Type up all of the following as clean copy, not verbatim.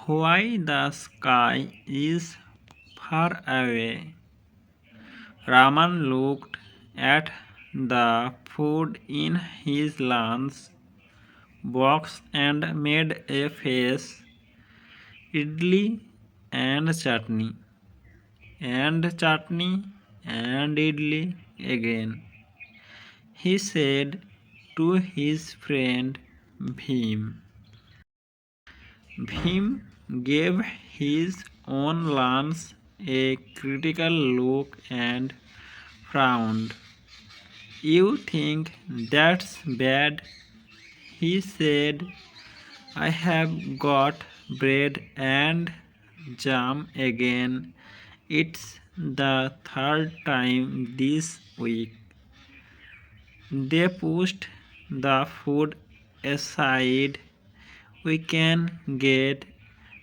Why the sky is far away. Raman looked at the food in his lunch box and made a face. Idli and chutney, and chutney and idli again, he said to his friend Bhim. Bhim gave his own lunch a critical look and frowned. You think that's bad? He said. I have got bread and jam again. It's the third time this week. They pushed the food aside. We can get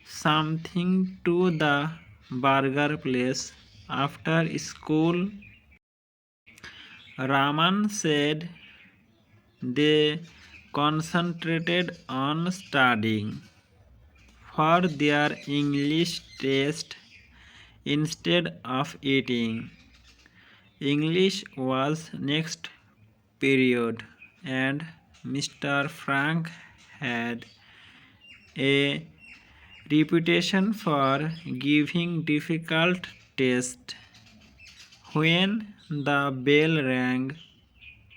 something to the burger place after school. Raman said they concentrated on studying for their English test instead of eating. English was next period, and Mr. Frank had a reputation for giving difficult tests. When the bell rang,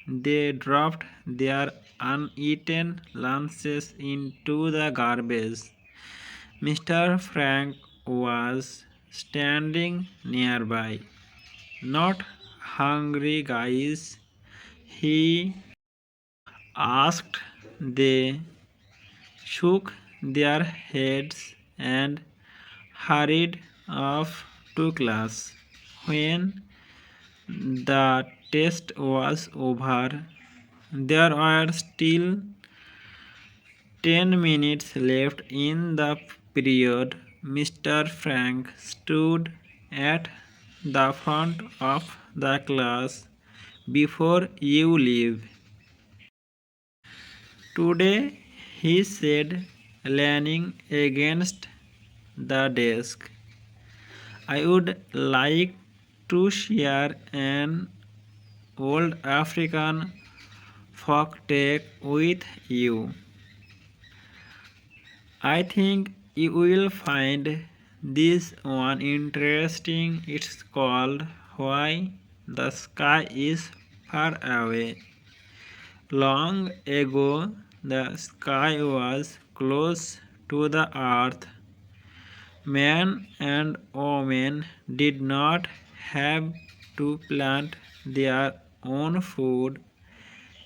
they dropped their uneaten lunches into the garbage. Mr. Frank was standing nearby. Not hungry, guys? He asked. They shook their heads and hurried off to class. When the test was over, there were still 10 minutes left in the period. Mr. Frank stood at the front of the class. Before you leave today, he said, leaning against the desk, I would like to share an old African folk tale with you. I think you will find this one interesting. It's called Why the Sky is Far Away. Long ago, the sky was close to the earth. Man and woman did not have to plant their own food.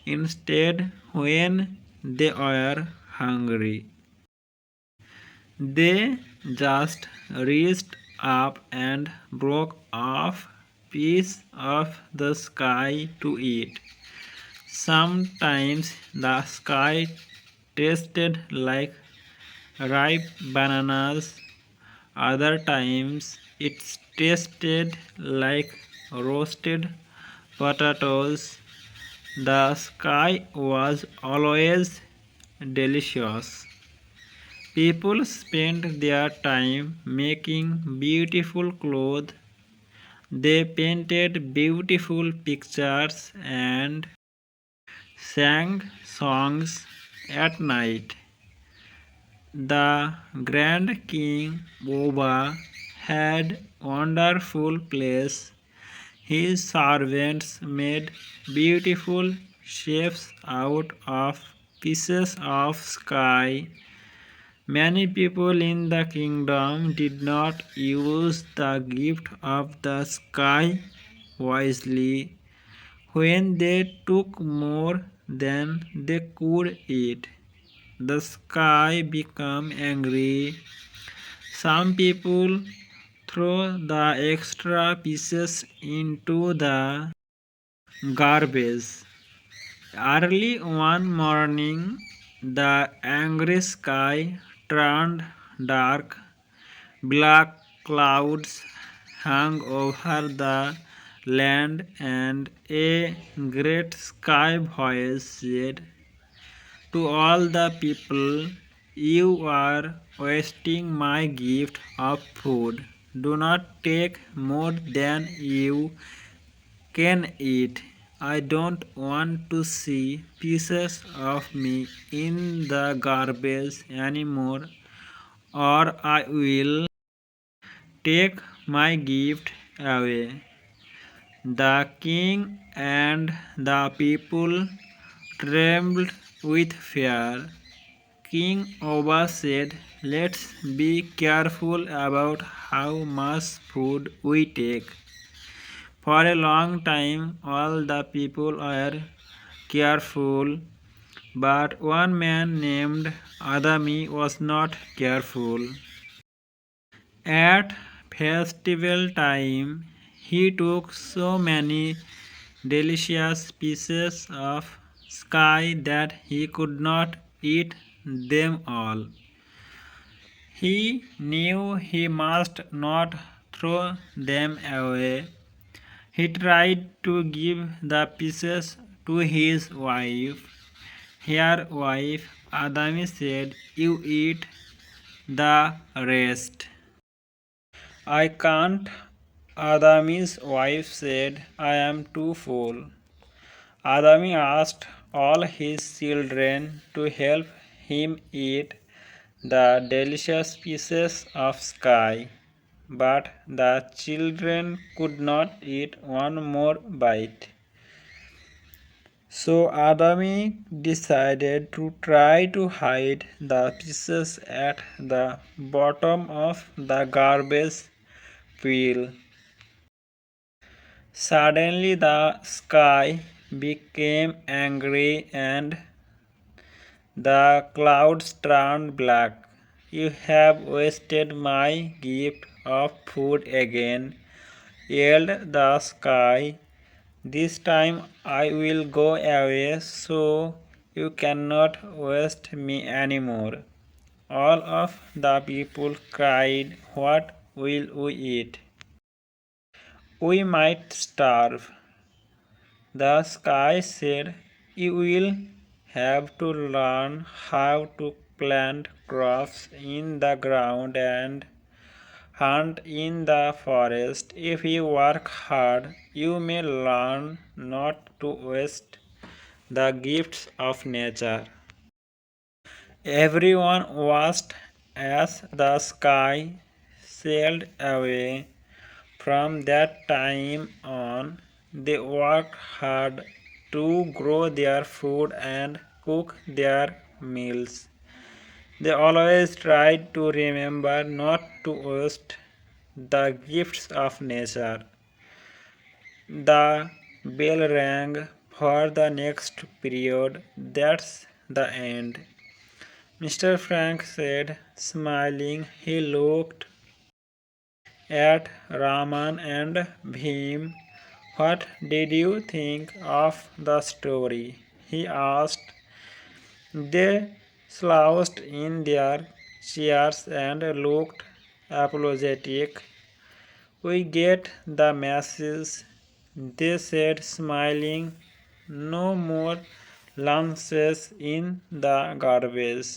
Instead, when they were hungry, they just reached up and broke off piece of the sky to eat. Sometimes the sky tasted like ripe bananas, other times it tasted like roasted potatoes. The sky was always delicious. People spent their time making beautiful clothes. They painted beautiful pictures and sang songs at night. The Grand King Boba had wonderful place. His servants made beautiful shapes out of pieces of sky. Many people in the kingdom did not use the gift of the sky wisely. When they took more than they could eat, the sky became angry. Some people threw the extra pieces into the garbage. Early one morning, the angry sky turned dark. Black clouds hung over the land, and a great sky voice said to all the people, You are wasting my gift of food. Do not take more than you can eat. I don't want to see pieces of me in the garbage anymore, or I will take my gift away. The king and the people trembled with fear. King Oba said, "Let's be careful about how much food we take." For a long time, all the people were careful, but one man named Adami was not careful. At festival time, he took so many delicious pieces of sky that he could not eat them all. He knew he must not throw them away. He tried to give the pieces to his wife. "Here, wife," Adami said, "you eat the rest." "I can't," Adami's wife said. "I am too full." Adami asked all his children to help him eat the delicious pieces of sky, but the children could not eat one more bite. So Adami decided to try to hide the pieces at the bottom of the garbage pile. Suddenly the sky became angry and the clouds turned black. "You have wasted my gift of food again," yelled the sky. "This time I will go away so you cannot waste me anymore." All of the people cried, "What will we eat? We might starve." The sky said, "You will have to learn how to plant crops in the ground and hunt in the forest. If you work hard, you may learn not to waste the gifts of nature." Everyone watched as the sky sailed away. From that time on, they worked hard to grow their food and cook their meals. They always tried to remember not to waste the gifts of nature. The bell rang for the next period. "That's the end," Mr. Frank said, smiling. He looked at Raman and Bhim. "What did you think of the story?" he asked. They slouched in their chairs and looked apologetic. "We get the message," they said, smiling. "No more lunches in the garbage."